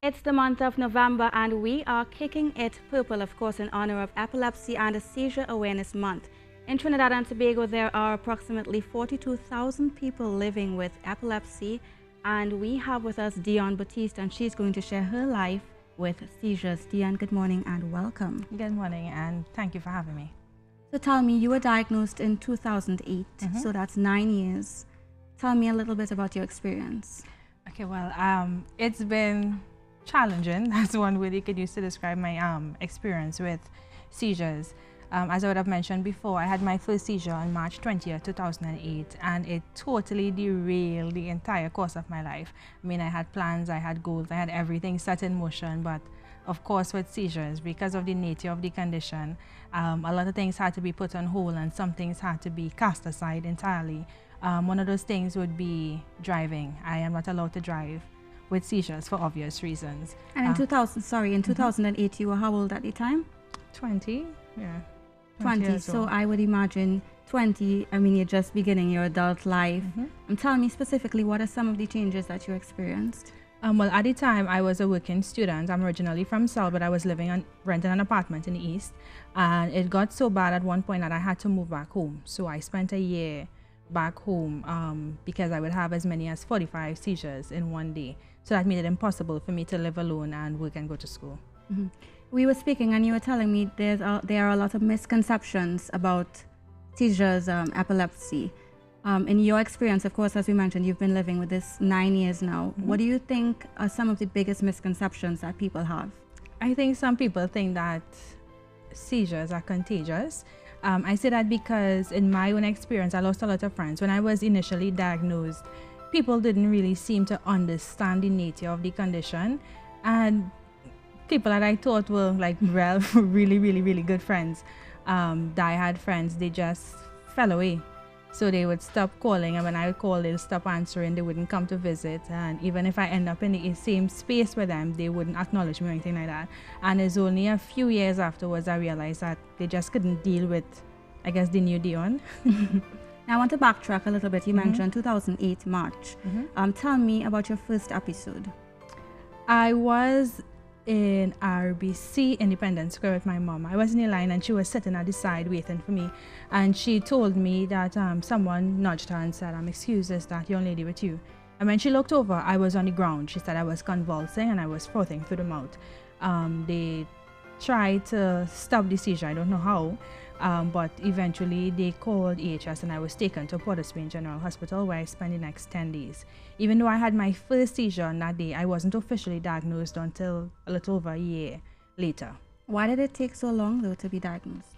It's the month of November and we are kicking it purple, of course, in honor of Epilepsy and Seizure Awareness Month. In Trinidad and Tobago, there are approximately 42,000 people living with epilepsy, and we have with us Dionne Baptiste, and she's going to share her life with seizures. Dionne, good morning and welcome. Good morning, and thank you for having me. So tell me, you were diagnosed in 2008, so that's 9 years. Tell me a little bit about your experience. Okay, well, it's been challenging. That's one word you could use to describe my experience with seizures. As I would have mentioned before, I had my first seizure on March 20th, 2008, and it totally derailed the entire course of my life. I mean, I had plans, I had goals, I had everything set in motion, but of course with seizures, because of the nature of the condition, a lot of things had to be put on hold and some things had to be cast aside entirely. One of those things would be driving. I am not allowed to drive with seizures for obvious reasons. And in 2008, you were how old at the time? 20, yeah. 20, so I would imagine 20, I mean, you're just beginning your adult life. And tell me specifically, what are some of the changes that you experienced? Well, at the time, I was a working student. I'm originally from South, but I was renting an apartment in the East. And it got so bad at one point that I had to move back home. So I spent a year back home because I would have as many as 45 seizures in one day. So that made it impossible for me to live alone and work and go to school. We were speaking and you were telling me there are a lot of misconceptions about seizures, epilepsy. In your experience, of course, as we mentioned, you've been living with this 9 years now. What do you think are some of the biggest misconceptions that people have? I think some people think that seizures are contagious. I say that because in my own experience, I lost a lot of friends. When I was initially diagnosed, people didn't really seem to understand the nature of the condition. And people that I thought were like really good friends, diehard friends, they just fell away. So they would stop calling, and when I would call, they'd stop answering. They wouldn't come to visit, and even if I end up in the same space with them, they wouldn't acknowledge me or anything like that. And it's only a few years afterwards I realized that they just couldn't deal with, I guess, the new Dionne. Now I want to backtrack a little bit. You mentioned 2008 March. Tell me about your first episode. I was in RBC Independence Square with my mom. I was in the line and she was sitting at the side waiting for me, and she told me that someone nudged her and said, excuse, is that young lady with you? And when she looked over, I was on the ground. She said I was convulsing and I was frothing through the mouth. They tried to stop the seizure, I don't know how, but eventually they called EHS and I was taken to Port of Spain General Hospital, where I spent the next 10 days. Even though I had my first seizure on that day, I wasn't officially diagnosed until a little over a year later. Why did it take so long, though, to be diagnosed?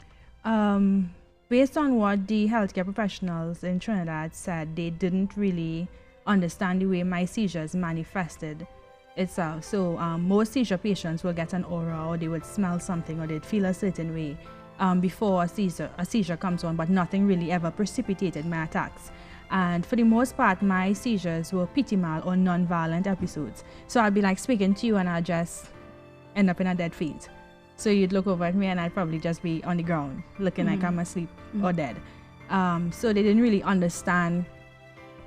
Based on what the healthcare professionals in Trinidad said, they didn't really understand the way my seizures manifested itself. So most seizure patients will get an aura, or they would smell something, or they'd feel a certain way before a seizure comes on, but nothing really ever precipitated my attacks. And for the most part, my seizures were pitimal or non-violent episodes. So I'd be like speaking to you and I'd just end up in a dead faint. So you'd look over at me and I'd probably just be on the ground looking like I'm asleep or dead. So they didn't really understand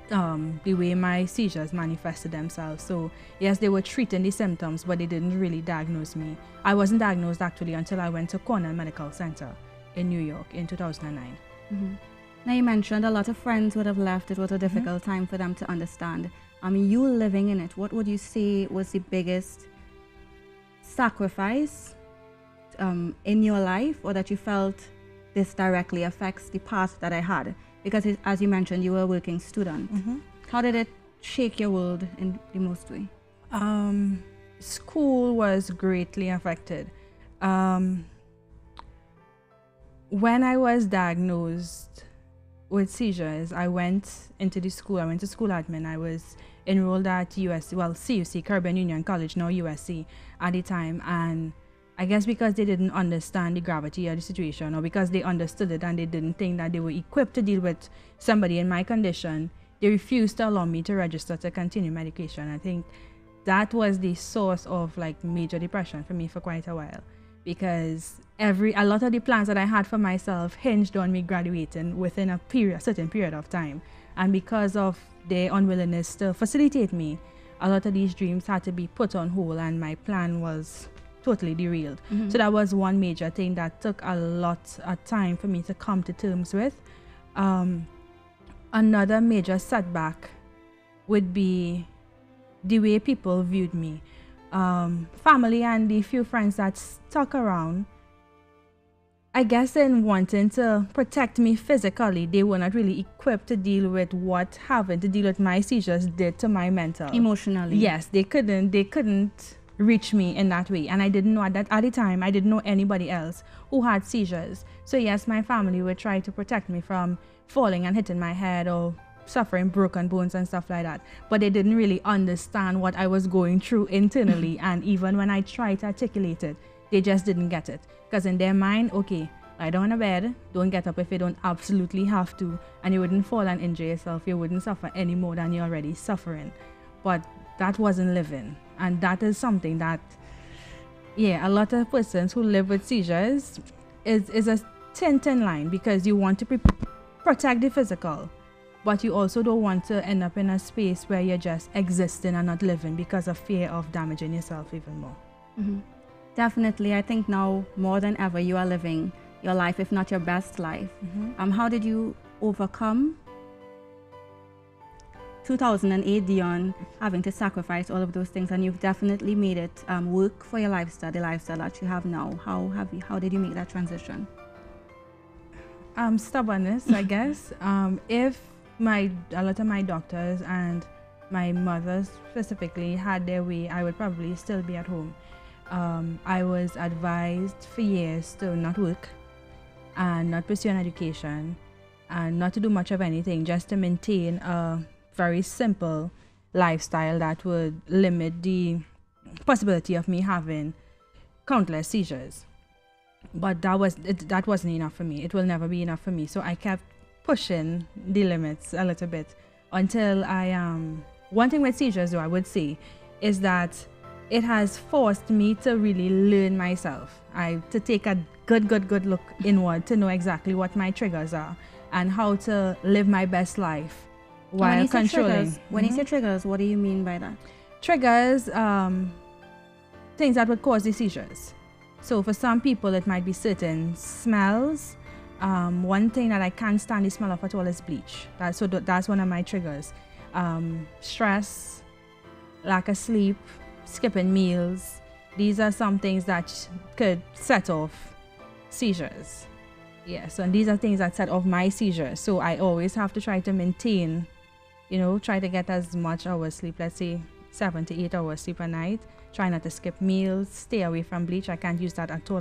the way my seizures manifested themselves. So yes, they were treating the symptoms, but they didn't really diagnose me. I wasn't diagnosed actually until I went to Cornell Medical Center in New York in 2009. Now you mentioned a lot of friends would have left. It was a difficult time for them to understand. You living in it, what would you say was the biggest sacrifice in your life, or that you felt this directly affects the path that I had? Because as you mentioned, you were a working student. How did it shake your world in the most way? School was greatly affected. When I was diagnosed with seizures, I went into the school. I went to school admin. I was enrolled at CUC, Caribbean Union College, now USC, at the time. And I guess because they didn't understand the gravity of the situation, or because they understood it and they didn't think that they were equipped to deal with somebody in my condition, they refused to allow me to register to continue medication. I think that was the source of like major depression for me for quite a while, because a lot of the plans that I had for myself hinged on me graduating within a certain period of time. And because of their unwillingness to facilitate me a lot of these dreams had to be put on hold, and my plan was totally derailed. So that was one major thing that took a lot of time for me to come to terms with. Another major setback would be the way people viewed me. Family and the few friends that stuck around, I guess in wanting to protect me physically, they were not really equipped to deal with what having to deal with my seizures did to my mental. Emotionally. Yes, they couldn't reach me in that way. And I didn't know at the time, I didn't know anybody else who had seizures. So yes, my family would try to protect me from falling and hitting my head or suffering broken bones and stuff like that. But they didn't really understand what I was going through internally. And even when I tried to articulate it, they just didn't get it. Because in their mind, okay, lie down on a bed, don't get up if you don't absolutely have to, and you wouldn't fall and injure yourself, you wouldn't suffer any more than you're already suffering. But that wasn't living. And that is something that, yeah, a lot of persons who live with seizures is a thin line, because you want to protect the physical, but you also don't want to end up in a space where you're just existing and not living because of fear of damaging yourself even more. Definitely, I think now more than ever you are living your life, if not your best life. How did you overcome 2008 Dionne having to sacrifice all of those things, and you've definitely made it work for your lifestyle, the lifestyle that you have now? How did you make that transition? Stubbornness, I guess. If a lot of my doctors and my mother specifically had their way, I would probably still be at home. I was advised for years to not work and not pursue an education and not to do much of anything, just to maintain a very simple lifestyle that would limit the possibility of me having countless seizures. But that wasn't enough for me. It will never be enough for me. So I kept pushing the limits a little bit until one thing with seizures, though, I would say, is that it has forced me to really learn myself. To take a good look inward to know exactly what my triggers are and how to live my best life while controlling. When you say triggers, what do you mean by that? Triggers, things that would cause the seizures. So for some people, it might be certain smells. One thing that I can't stand the smell of at all is bleach. That's one of my triggers. Stress, lack of sleep, skipping meals. These are some things that could set off seizures. Yes, and these are things that set off my seizures. So I always have to try to maintain, try to get as much hours sleep, let's say 7 to 8 hours sleep a night. Try not to skip meals, stay away from bleach. I can't use that at all,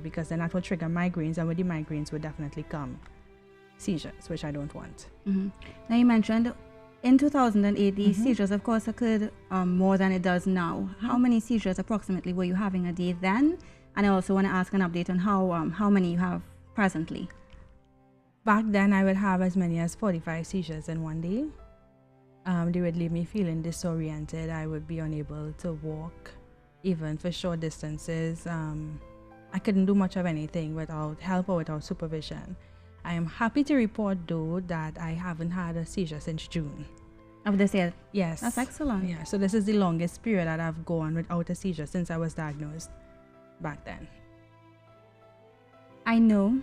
because then that will trigger migraines, and with the migraines would definitely come seizures, which I don't want. Now you mentioned in 2008, the seizures, of course, occurred more than it does now. How many seizures approximately were you having a day then? And I also want to ask an update on how many you have presently. Back then, I would have as many as 45 seizures in one day. They would leave me feeling disoriented. I would be unable to walk, even for short distances. I couldn't do much of anything without help or without supervision. I am happy to report, though, that I haven't had a seizure since June of this year. Yes. That's excellent. Yeah, so this is the longest period that I've gone without a seizure since I was diagnosed back then. I know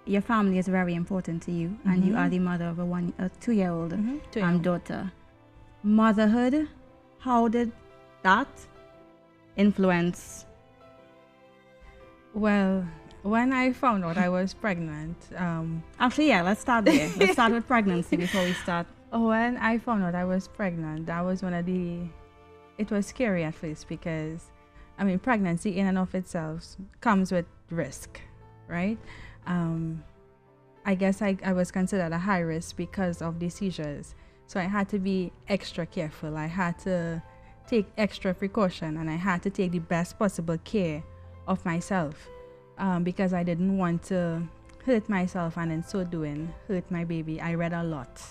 your family is very important to you, and you are the mother of a 2-year-old daughter. Motherhood, how did that influence? Well, when I found out I was pregnant, actually, yeah, let's start there. Let's start with pregnancy before we start. When I found out I was pregnant, that was it was scary at first, because pregnancy in and of itself comes with risk, right? I guess I was considered a high risk because of the seizures. So I had to be extra careful. I had to take extra precaution, and I had to take the best possible care of myself, because I didn't want to hurt myself, and in so doing, hurt my baby. I read a lot.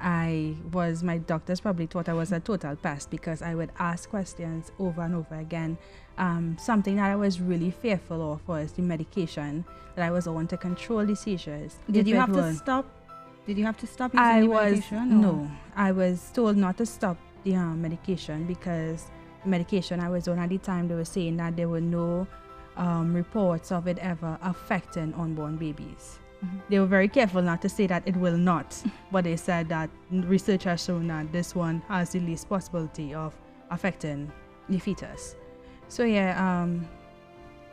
My doctors probably thought I was a total pest, because I would ask questions over and over again. Something that I was really fearful of was the medication that I was on to control the seizures. Did you have to stop using the medication? No, I was told not to stop the medication, because the medication I was on at the time, they were saying that there were no reports of it ever affecting unborn babies. They were very careful not to say that it will not, but they said that research has shown that this one has the least possibility of affecting the fetus. So yeah,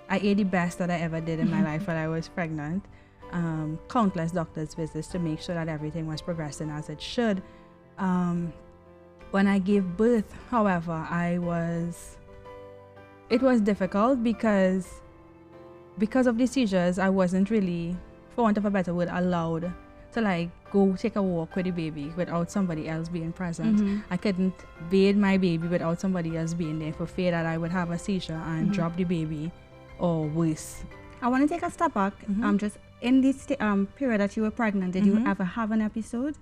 I ate the best that I ever did in my life while I was pregnant. Countless doctor's visits to make sure that everything was progressing as it should. When I gave birth, however, it was difficult because of the seizures, I wasn't really, for want of a better word, allowed to like go take a walk with the baby without somebody else being present. I couldn't bathe my baby without somebody else being there, for fear that I would have a seizure and drop the baby, or worse. I want to take a step back. Just in this period that you were pregnant, did you ever have an episode?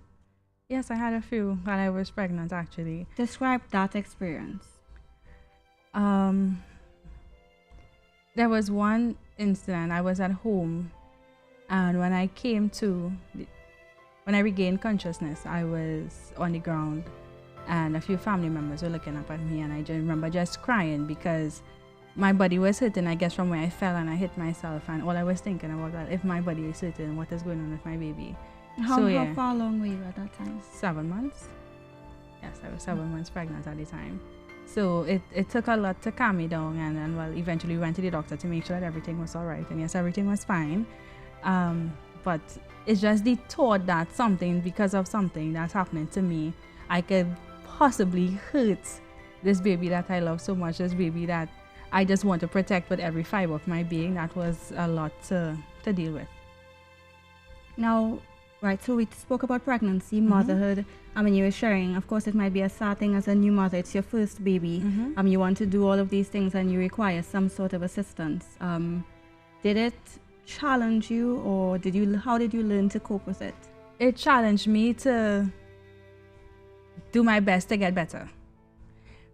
Yes, I had a few while I was pregnant, actually. Describe that experience. There was one incident. I was at home, and when I regained consciousness, I was on the ground, and a few family members were looking up at me, and I just remember just crying because my body was hurting, I guess, from where I fell and I hit myself, and all I was thinking about was, if my body is hurting, what is going on with my baby? How far along were you at that time? 7 months. Yes, I was 7 months pregnant at the time. So it took a lot to calm me down, and well, eventually we went to the doctor to make sure that everything was all right. And yes, everything was fine. But it's just the thought that because of something that's happening to me, I could possibly hurt this baby that I love so much, this baby that I just want to protect with every fiber of my being. That was a lot to deal with. Now, right, so we spoke about pregnancy, motherhood. You were sharing, of course, it might be a sad thing as a new mother. It's your first baby. You want to do all of these things and you require some sort of assistance. Did it challenge you, or how did you learn to cope with it? It challenged me to do my best to get better,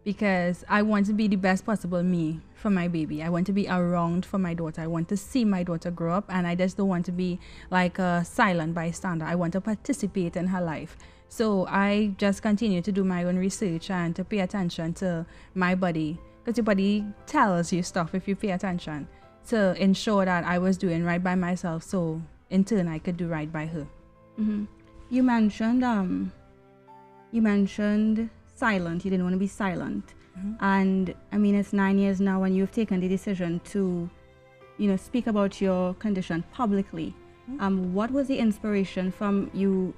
because I want to be the best possible me for my baby. I want to be around for my daughter. I want to see my daughter grow up, and I just don't want to be like a silent bystander. I want to participate in her life. So I just continue to do my own research and to pay attention to my body, because your body tells you stuff if you pay attention, to ensure that I was doing right by myself, so in turn I could do right by her. You mentioned silent. You didn't want to be silent. And it's 9 years now, and you've taken the decision to speak about your condition publicly. What was the inspiration from? You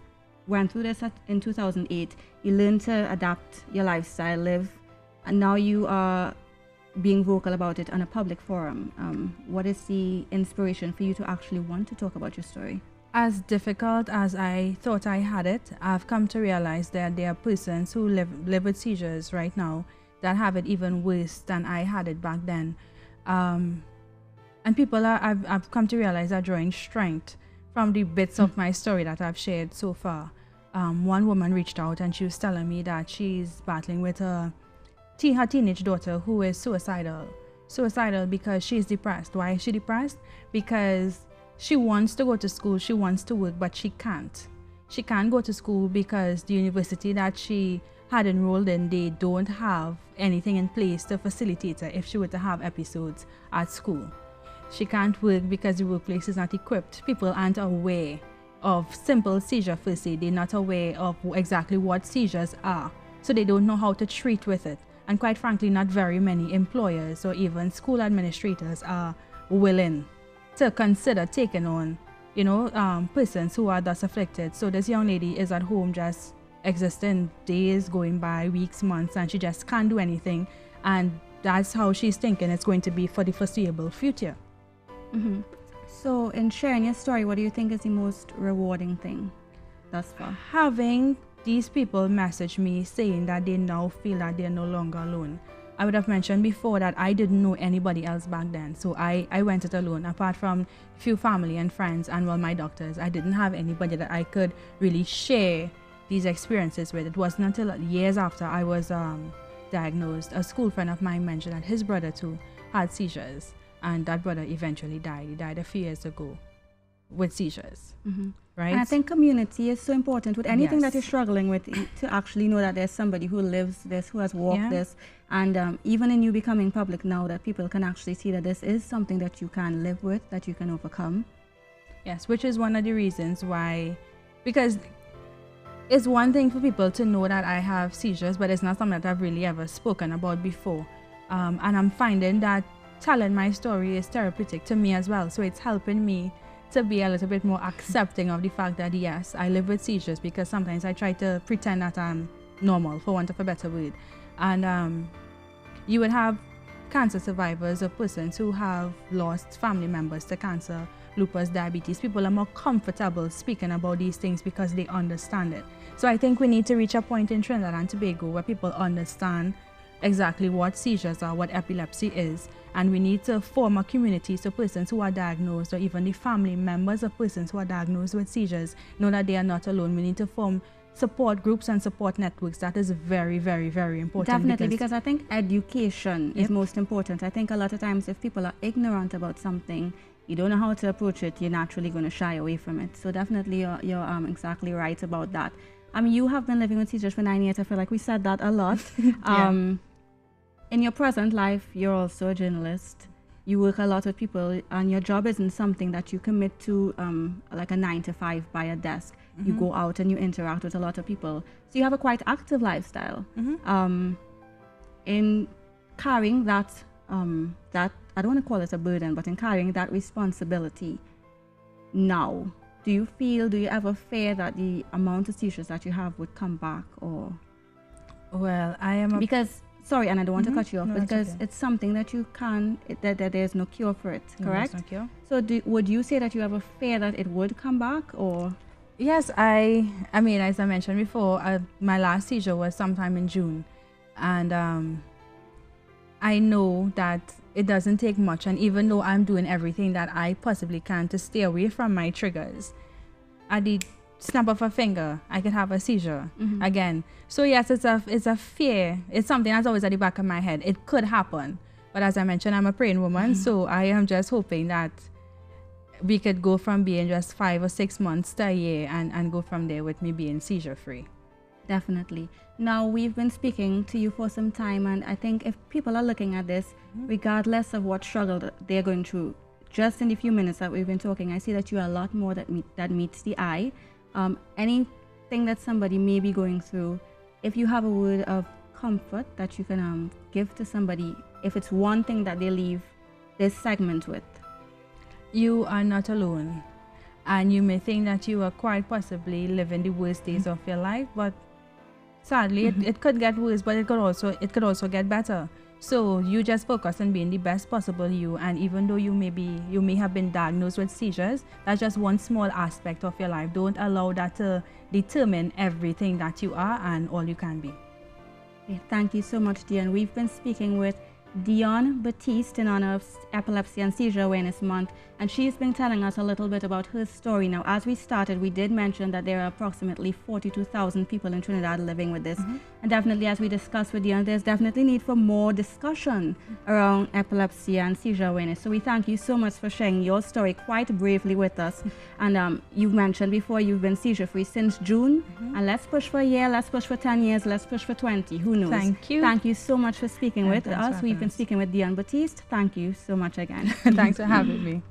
went through this in 2008. You learned to adapt your lifestyle, live, and now you are being vocal about it on a public forum. What is the inspiration for you to actually want to talk about your story? As difficult as I thought I had it, I've come to realize that there are persons who live with seizures right now that have it even worse than I had it back then. And people I've come to realize are drawing strength from the bits of my story that I've shared so far. One woman reached out and she was telling me that she's battling with her teenage daughter who is suicidal because she's depressed. Why is she depressed? Because she wants to go to school, she wants to work, but she can't. She can't go to school because the university that she had enrolled in, they don't have anything in place to facilitate her if she were to have episodes at school. She can't work because the workplace is not equipped. People aren't aware of simple seizure first aid. They're not aware of exactly what seizures are, so they don't know how to treat with it. And quite frankly, not very many employers or even school administrators are willing to consider taking on, persons who are thus afflicted. So this young lady is at home just existing, days going by, weeks, months, and she just can't do anything. And that's how she's thinking it's going to be for the foreseeable future. So in sharing your story, what do you think is the most rewarding thing thus far? Having these people message me saying that they now feel that they're no longer alone. I would have mentioned before that I didn't know anybody else back then, so I went it alone. Apart from a few family and friends and my doctors, I didn't have anybody that I could really share these experiences with. It wasn't until years after I was diagnosed, a school friend of mine mentioned that his brother too had seizures, and that brother eventually died. He died a few years ago. with seizures, right? And I think community is so important with anything that Yes. you're struggling with, to actually know that there's somebody who lives this, who has walked this, and even in you becoming public now, that people can actually see that this is something that you can live with, that you can overcome. Yes, which is one of the reasons why, because it's one thing for people to know that I have seizures, but it's not something that I've really ever spoken about before. And I'm finding that telling my story is therapeutic to me as well. So it's helping me to be a little bit more accepting of the fact that, yes, I live with seizures, because sometimes I try to pretend that I'm normal, for want of a better word. And you would have cancer survivors or persons who have lost family members to cancer, lupus, diabetes. People are more comfortable speaking about these things because they understand it. So I think we need to reach a point in Trinidad and Tobago where people understand exactly what seizures are, what epilepsy is, and we need to form a community so persons who are diagnosed, or even the family members of persons who are diagnosed with seizures, know that they are not alone. We need to form support groups and support networks. That is very, very, very important. Definitely, because I think education is most important. I think a lot of times if people are ignorant about something, you don't know how to approach it, you're naturally going to shy away from it. So definitely you're exactly right about that. I mean, you have been living with seizures for 9 years. I feel like we said that a lot. In your present life, you're also a journalist. You work a lot with people, and your job isn't something that you commit to like a 9 to 5 by a desk. You go out and you interact with a lot of people. So you have a quite active lifestyle. In carrying that, I don't want to call it a burden, but in carrying that responsibility now, do you ever fear that the amount of seizures that you have would come back? Or well, I am because sorry, and I don't want to cut you off, No, because okay. it's something that you can, that there's no cure for it, correct? No, cure. So would you say that you ever fear that it would come back? Or Yes, I mean, as I mentioned before, my last seizure was sometime in June, and I know that it doesn't take much, and even though I'm doing everything that I possibly can to stay away from my triggers, at the snap of a finger, I could have a seizure again. So yes, it's a fear. It's something that's always at the back of my head. It could happen, but as I mentioned, I'm a praying woman, so I am just hoping that we could go from being just 5 or 6 months to a year, and go from there with me being seizure free. Definitely. Now, we've been speaking to you for some time, and I think if people are looking at this, regardless of what struggle they're going through, just in the few minutes that we've been talking, I see that you're a lot more that meets the eye. Anything that somebody may be going through, if you have a word of comfort that you can give to somebody, if it's one thing that they leave this segment with. You are not alone, and you may think that you are quite possibly living the worst days of your life, but sadly it could get worse, but it could also get better. So you just focus on being the best possible you, and even though you may have been diagnosed with seizures, that's just one small aspect of your life. Don't allow that to determine everything that you are and all you can be. Okay, thank you so much, Dionne. We've been speaking with Dionne Baptiste in honor of Epilepsy and Seizure Awareness Month, and she's been telling us a little bit about her story. Now, as we started, we did mention that there are approximately 42,000 people in Trinidad living with this, and definitely, as we discussed with Dionne, there's definitely need for more discussion around epilepsy and seizure awareness. So we thank you so much for sharing your story quite bravely with us. And you mentioned before you've been seizure free since June, and let's push for a year, let's push for 10 years, let's push for 20. Who knows? Thank you. Thank you so much for speaking with us. We've been speaking with Dionne Baptiste. Thank you so much again. Thanks for having me.